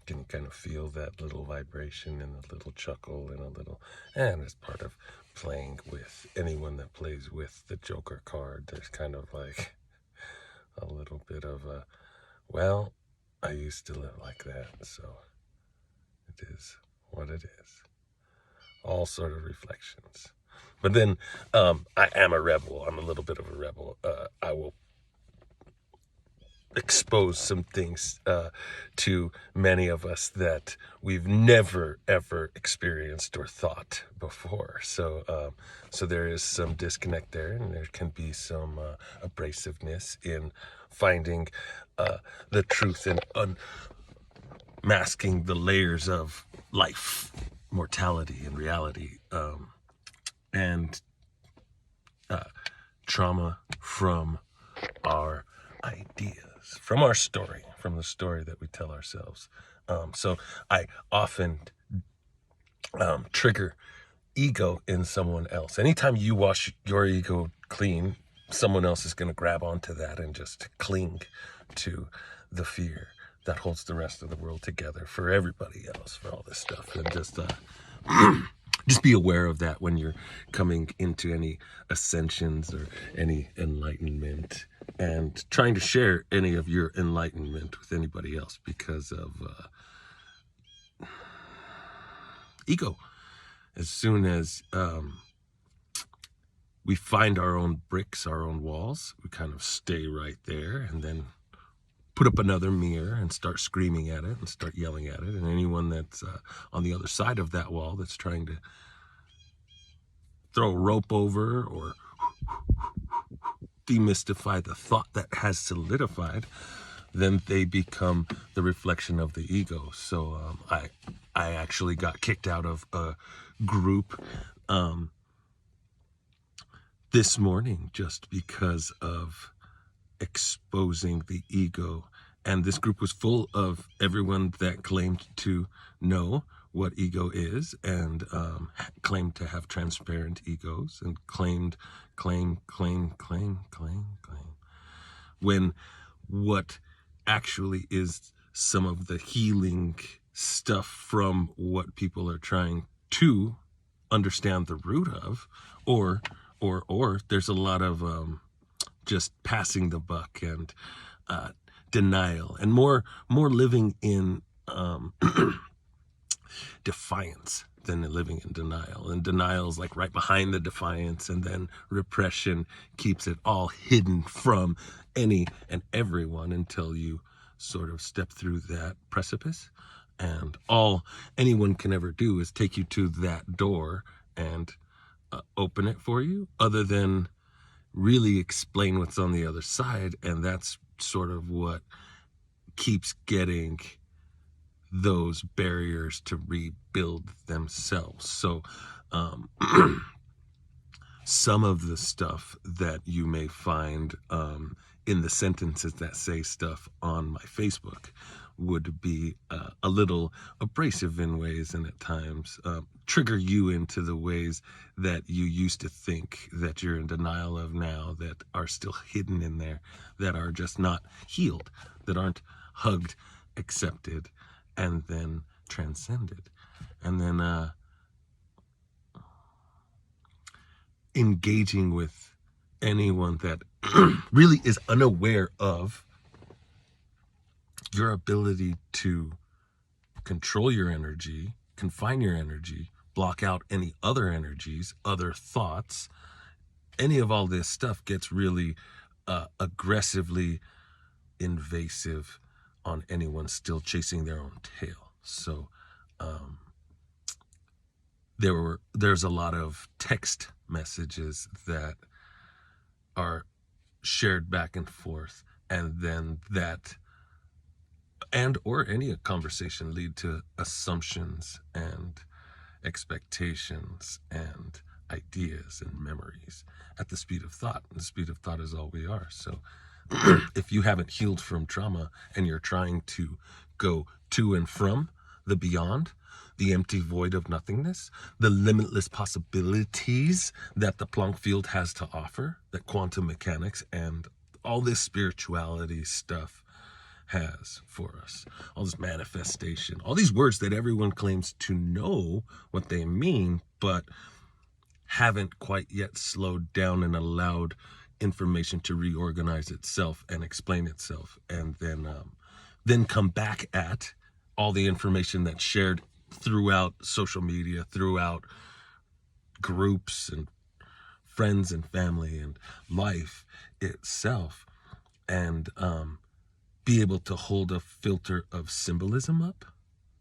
Can you kind of feel that little vibration and a little chuckle and as part of playing with anyone that plays with the Joker card, there's kind of like a little bit of a, well, I used to live like that, so it is what it is. All sort of reflections. But then I am a rebel. I'm a little bit of a rebel. I will expose some things to many of us that we've never ever experienced or thought before. So there is some disconnect there, and there can be some abrasiveness in finding the truth and unmasking the layers of life, mortality, and reality, and trauma from our ideas, from our story, from the story that we tell ourselves. So I often trigger ego in someone else. Anytime you wash your ego clean, someone else is going to grab onto that and just cling to the fear that holds the rest of the world together for everybody else, for all this stuff. And just be aware of that when you're coming into any ascensions or any enlightenment, and trying to share any of your enlightenment with anybody else because of ego. As soon as we find our own bricks, our own walls, we kind of stay right there and then put up another mirror and start screaming at it and start yelling at it. And anyone that's on the other side of that wall that's trying to throw a rope over or demystify the thought that has solidified, then they become the reflection of the ego. So I actually got kicked out of a group this morning just because of exposing the ego. And this group was full of everyone that claimed to know what ego is, and claimed to have transparent egos, and claim, when what actually is some of the healing stuff from what people are trying to understand the root of, or there's a lot of just passing the buck and denial, and more living in defiance than living in denial. And denial is like right behind the defiance, and then repression keeps it all hidden from any and everyone until you sort of step through that precipice. And all anyone can ever do is take you to that door and open it for you, other than really explain what's on the other side. And that's sort of what keeps getting those barriers to rebuild themselves. So some of the stuff that you may find in the sentences that say stuff on my Facebook would be a little abrasive in ways, and at times trigger you into the ways that you used to think that you're in denial of now, that are still hidden in there, that are just not healed, that aren't hugged, accepted, and then transcended. And then engaging with anyone that really is unaware of your ability to control your energy, confine your energy, block out any other energies, other thoughts. Any of all this stuff gets really aggressively invasive on anyone still chasing their own tail. So there's a lot of text messages that are shared back and forth, and then that and or any conversation lead to assumptions and expectations and ideas and memories at the speed of thought. And the speed of thought is all we are. So if you haven't healed from trauma and you're trying to go to and from the beyond, the empty void of nothingness, the limitless possibilities that the Planck field has to offer, that quantum mechanics and all this spirituality stuff has for us. All this manifestation, all these words that everyone claims to know what they mean, but haven't quite yet slowed down and allowed information to reorganize itself and explain itself, and then come back at all the information that's shared throughout social media, throughout groups and friends and family and life itself, and be able to hold a filter of symbolism up,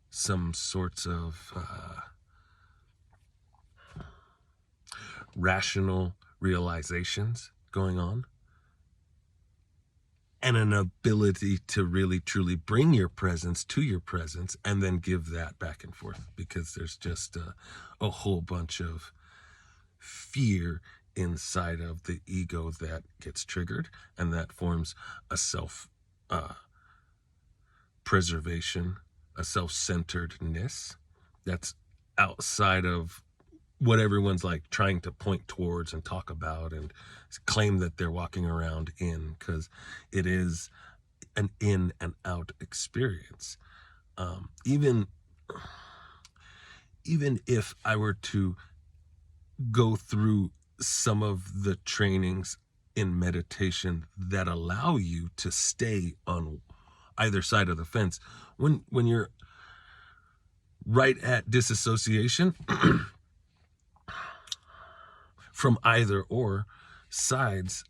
some sorts of rational realizations going on, and an ability to really truly bring your presence to your presence and then give that back and forth, because there's just a whole bunch of fear inside of the ego that gets triggered, and that forms a self preservation, a self-centeredness that's outside of what everyone's like trying to point towards and talk about and claim that they're walking around in, because it is an in and out experience. Even if I were to go through some of the trainings in meditation that allow you to stay on either side of the fence, when you're right at disassociation from either or sides,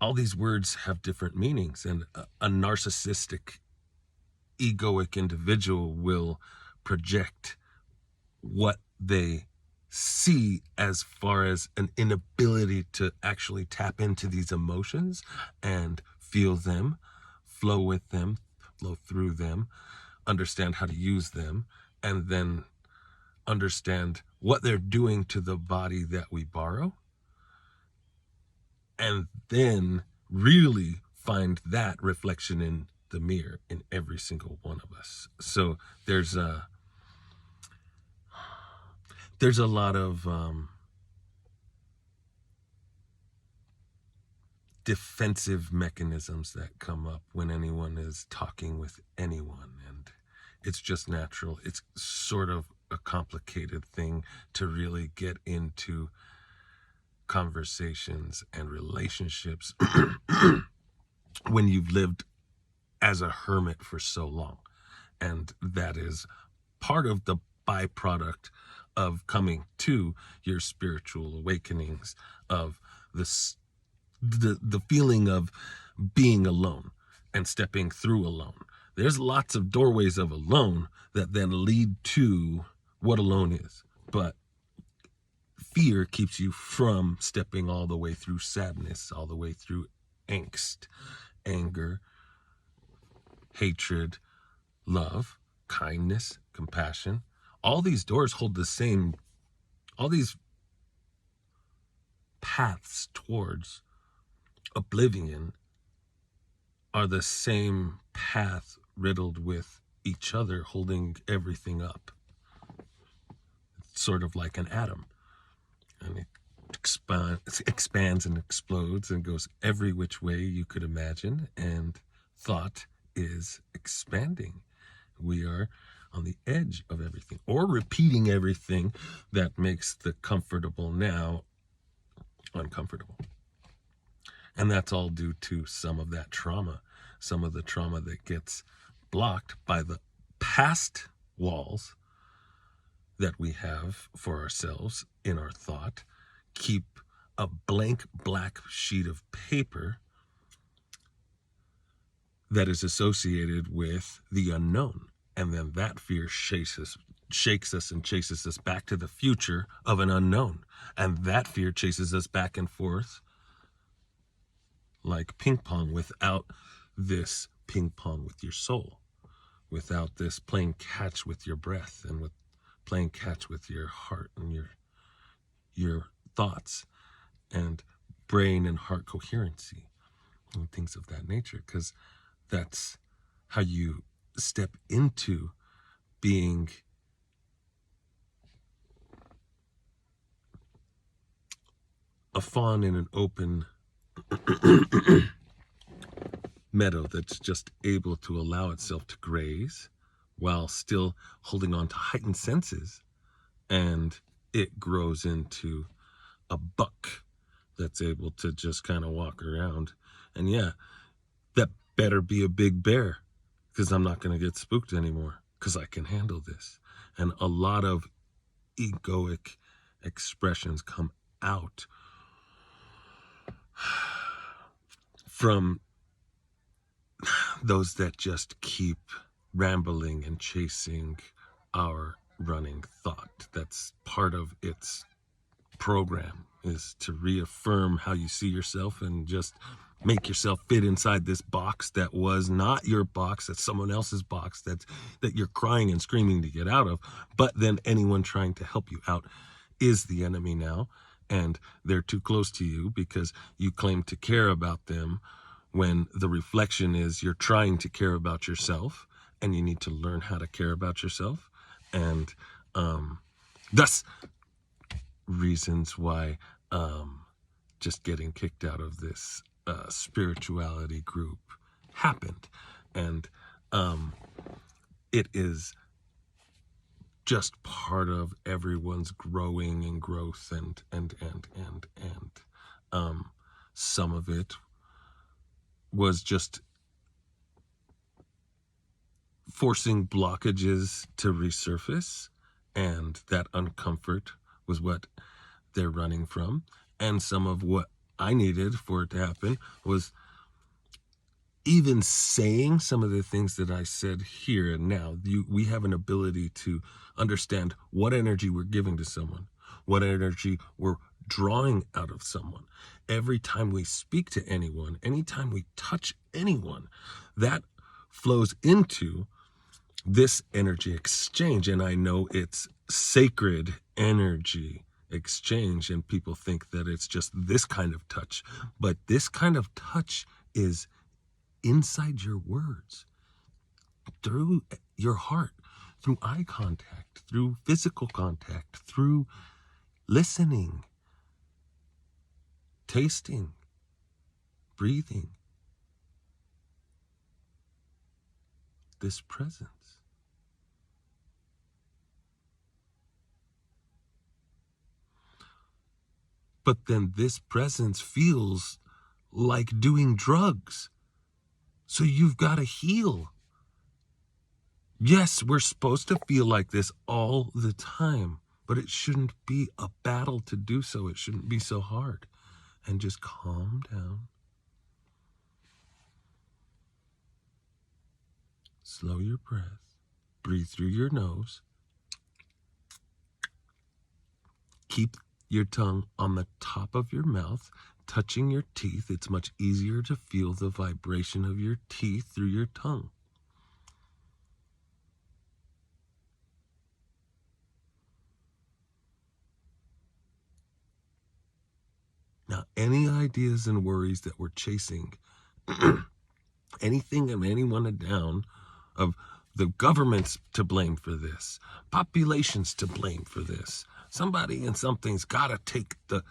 all these words have different meanings, and a narcissistic, egoic individual will project what they see as far as an inability to actually tap into these emotions and feel them, flow with them, flow through them, understand how to use them, and then understand what they're doing to the body that we borrow, and then really find that reflection in the mirror in every single one of us. So there's a lot of defensive mechanisms that come up when anyone is talking with anyone, and it's just natural. It's sort of a complicated thing to really get into conversations and relationships when you've lived as a hermit for so long. And that is part of the byproduct of coming to your spiritual awakenings, of the feeling of being alone and stepping through alone. There's lots of doorways of alone that then lead to what alone is, but fear keeps you from stepping all the way through sadness, all the way through angst, anger, hatred, love, kindness, compassion. All these doors hold the same, all these paths towards oblivion are the same path, riddled with each other, holding everything up. It's sort of like an atom, and it expands and explodes and goes every which way you could imagine, and thought is expanding. We are on the edge of everything, or repeating everything that makes the comfortable now uncomfortable. And that's all due to some of that trauma, some of the trauma that gets blocked by the past walls that we have for ourselves in our thought. Keep a blank black sheet of paper that is associated with the unknown. And then that fear shakes us and chases us back to the future of an unknown. And that fear chases us back and forth like ping pong, without this ping pong with your soul, without this playing catch with your breath, and with playing catch with your heart and your thoughts and brain and heart coherency and things of that nature, because that's how you step into being a fawn in an open meadow that's just able to allow itself to graze while still holding on to heightened senses, and it grows into a buck that's able to just kind of walk around. And yeah, that better be a big bear, because I'm not going to get spooked anymore, because I can handle this. And a lot of egoic expressions come out from those that just keep rambling and chasing our running thought. That's part of its program, is to reaffirm how you see yourself and just make yourself fit inside this box that was not your box, that's someone else's box, that you're crying and screaming to get out of. But then anyone trying to help you out is the enemy now, and they're too close to you because you claim to care about them, when the reflection is you're trying to care about yourself, and you need to learn how to care about yourself. And thus reasons why just getting kicked out of this spirituality group happened. And it is just part of everyone's growing and growth, and some of it was just forcing blockages to resurface, and that uncomfort was what they're running from. And some of what I needed for it to happen was even saying some of the things that I said here and now. We have an ability to understand what energy we're giving to someone, what energy we're drawing out of someone. Every time we speak to anyone, anytime we touch anyone, that flows into this energy exchange. And I know it's sacred energy exchange, and people think that it's just this kind of touch, but this kind of touch is inside your words, through your heart, through eye contact, through physical contact, through listening, tasting, breathing, this presence. But then this presence feels like doing drugs. So you've got to heal. Yes, we're supposed to feel like this all the time, but it shouldn't be a battle to do so. It shouldn't be so hard. And just calm down. Slow your breath. Breathe through your nose. Keep your tongue on the top of your mouth, touching your teeth. It's much easier to feel the vibration of your teeth through your tongue. Now, any ideas and worries that we're chasing, anything and anyone down, of the government's to blame for this, population's to blame for this, somebody and something's got to take the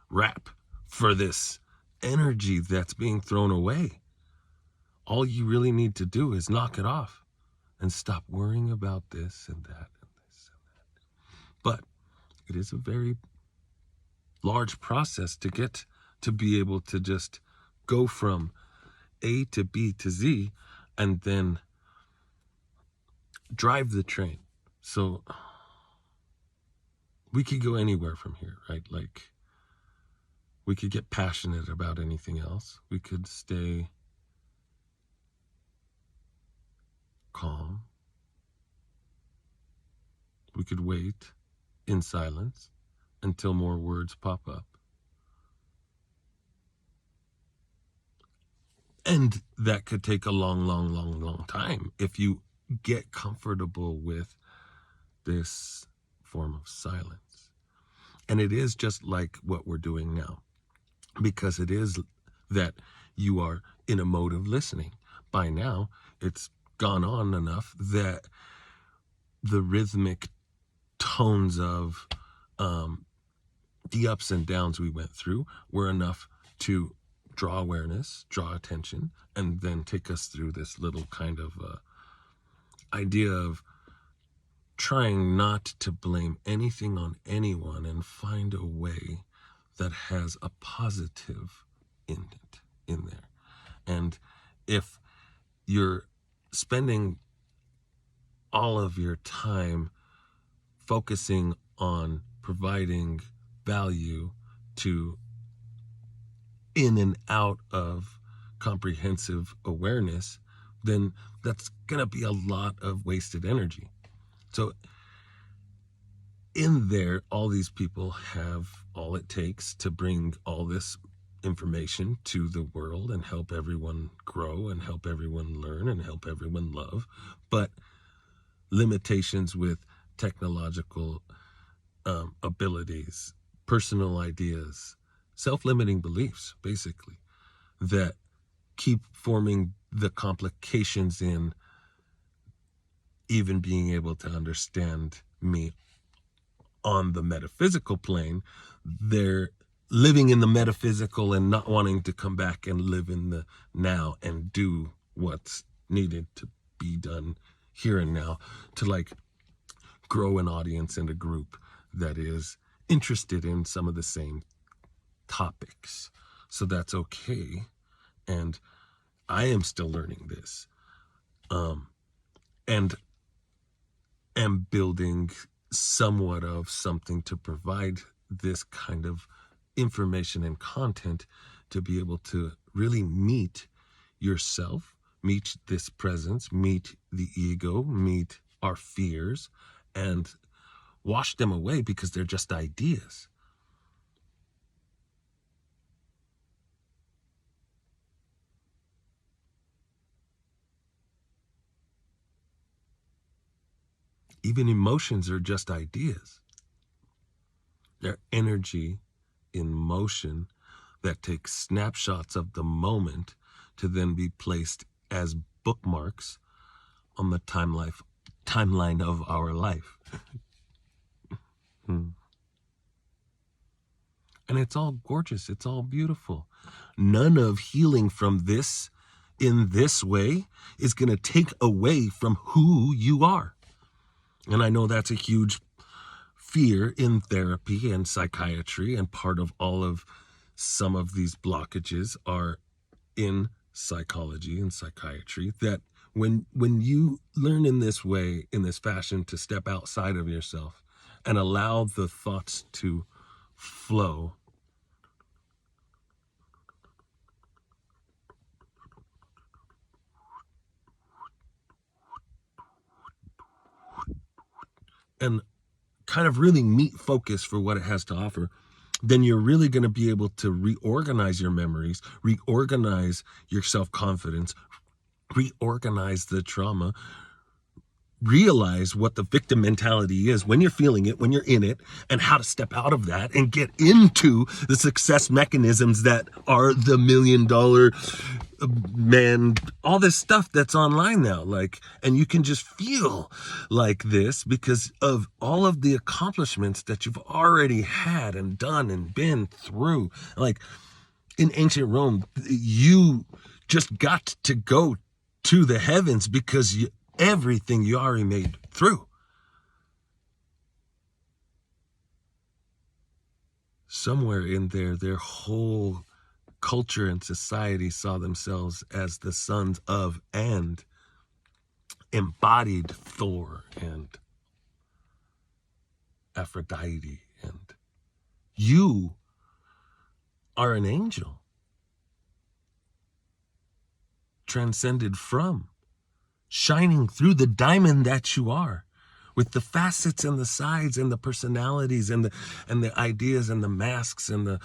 rap for this energy that's being thrown away. All you really need to do is knock it off and stop worrying about this and that and this and that. But it is a very large process to get to be able to just go from A to B to Z and then drive the train. So we could go anywhere from here, right? Like, we could get passionate about anything else. We could stay calm. We could wait in silence until more words pop up. And that could take a long time if you get comfortable with this form of silence. And it is just like what we're doing now, because it is that you are in a mode of listening. By now, it's gone on enough that the rhythmic tones of the ups and downs we went through were enough to draw awareness, draw attention, and then take us through this little kind of idea of trying not to blame anything on anyone and find a way that has a positive in it, in there. And if you're spending all of your time focusing on providing value to in and out of comprehensive awareness, then that's going to be a lot of wasted energy. So in there, all these people have all it takes to bring all this information to the world and help everyone grow and help everyone learn and help everyone love. But limitations with technological abilities, personal ideas, self-limiting beliefs, basically, that keep forming the complications in even being able to understand me on the metaphysical plane. They're living in the metaphysical and not wanting to come back and live in the now and do what's needed to be done here and now to like grow an audience and a group that is interested in some of the same topics. So that's okay. And I am still learning this. And am building somewhat of something to provide this kind of information and content to be able to really meet yourself, meet this presence, meet the ego, meet our fears, and wash them away because they're just ideas. Even emotions are just ideas. They're energy in motion that takes snapshots of the moment to then be placed as bookmarks on the timeline of our life. And it's all gorgeous. It's all beautiful. None of healing from this in this way is going to take away from who you are. And I know that's a huge fear in therapy and psychiatry, and part of all of some of these blockages are in psychology and psychiatry, that when you learn in this way, in this fashion, to step outside of yourself and allow the thoughts to flow, and kind of really meet focus for what it has to offer, then you're really going to be able to reorganize your memories, reorganize your self-confidence, reorganize the trauma, realize what the victim mentality is when you're feeling it, when you're in it, and how to step out of that and get into the success mechanisms that are the $1 million man, all this stuff that's online now. Like, and you can just feel like this because of all of the accomplishments that you've already had and done and been through. Like in ancient Rome, you just got to go to the heavens because everything you already made through. Somewhere in there, their whole culture and society saw themselves as the sons of and embodied Thor and Aphrodite. And you are an angel, transcended from, shining through the diamond that you are, with the facets and the sides and the personalities and the ideas and the masks and the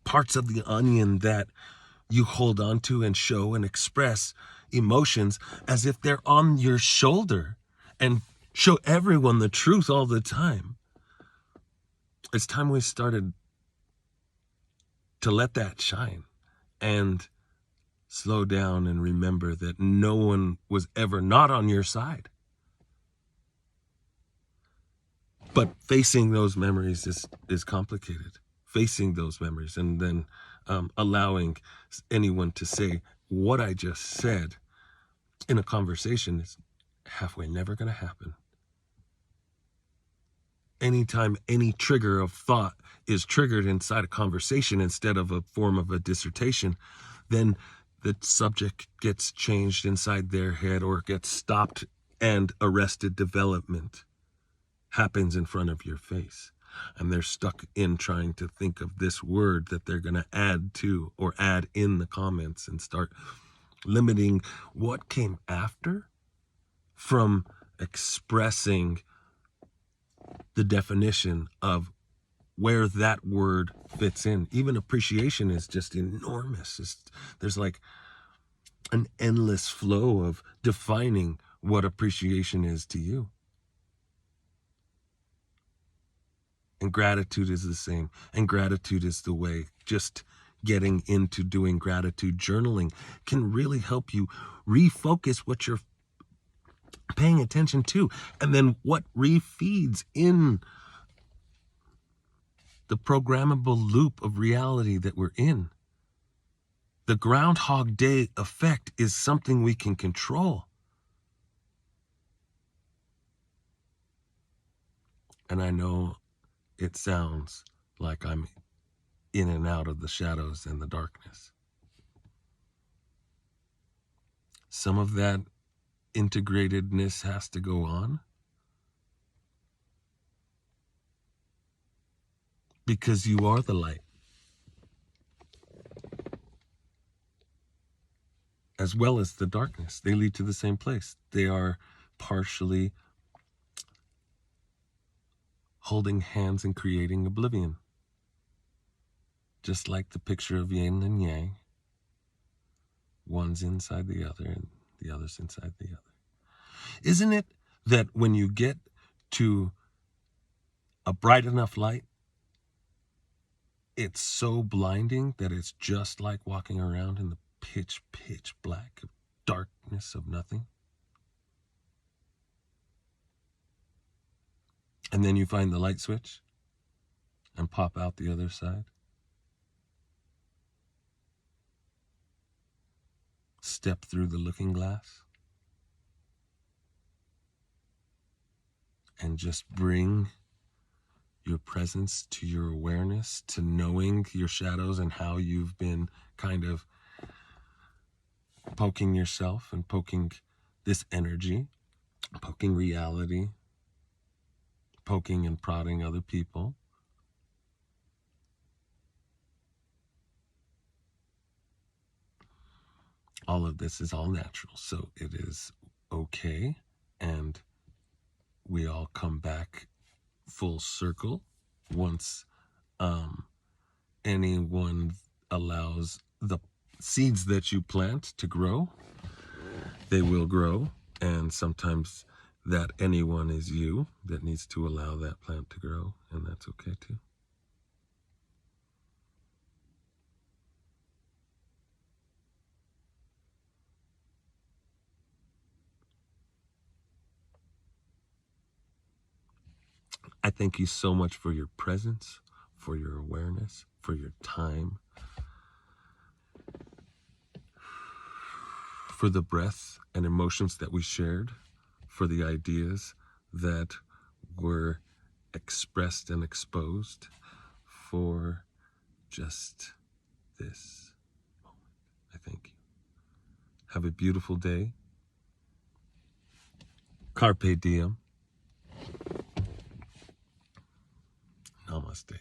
parts of the onion that you hold on to and show and express emotions as if they're on your shoulder and show everyone the truth all the time. It's time we started to let that shine and slow down and remember that no one was ever not on your side. But facing those memories is complicated. Facing those memories. And then allowing anyone to say what I just said in a conversation is halfway never going to happen. Anytime any trigger of thought is triggered inside a conversation instead of a form of a dissertation, then the subject gets changed inside their head or gets stopped, and arrested development happens in front of your face. And they're stuck in trying to think of this word that they're going to add to or add in the comments, and start limiting what came after from expressing the definition of where that word fits in. Even appreciation is just enormous. There's like an endless flow of defining what appreciation is to you. And gratitude is the same. And gratitude is the way. Just getting into doing gratitude journaling can really help you refocus what you're paying attention to, and then what refeeds in the programmable loop of reality that we're in. The Groundhog Day effect is something we can control. And I know it sounds like I'm in and out of the shadows and the darkness. Some of that integratedness has to go on, because you are the light, as well as the darkness. They lead to the same place. They are partially holding hands and creating oblivion. Just like the picture of yin and yang. One's inside the other and the other's inside the other. Isn't it that when you get to a bright enough light, it's so blinding that it's just like walking around in the pitch black of darkness of nothing? And then you find the light switch and pop out the other side. Step through the looking glass and just bring your presence to your awareness, to knowing your shadows and how you've been kind of poking yourself and poking this energy, poking reality, poking and prodding other people. All of this is all natural, so it is okay, and we all come back full circle once anyone allows the seeds that you plant to grow. They will grow, and sometimes that anyone is you that needs to allow that plant to grow, and that's okay too. I thank you so much for your presence, for your awareness, for your time, for the breath and emotions that we shared, for the ideas that were expressed and exposed, for just this moment. I thank you. Have a beautiful day. Carpe diem. Namaste.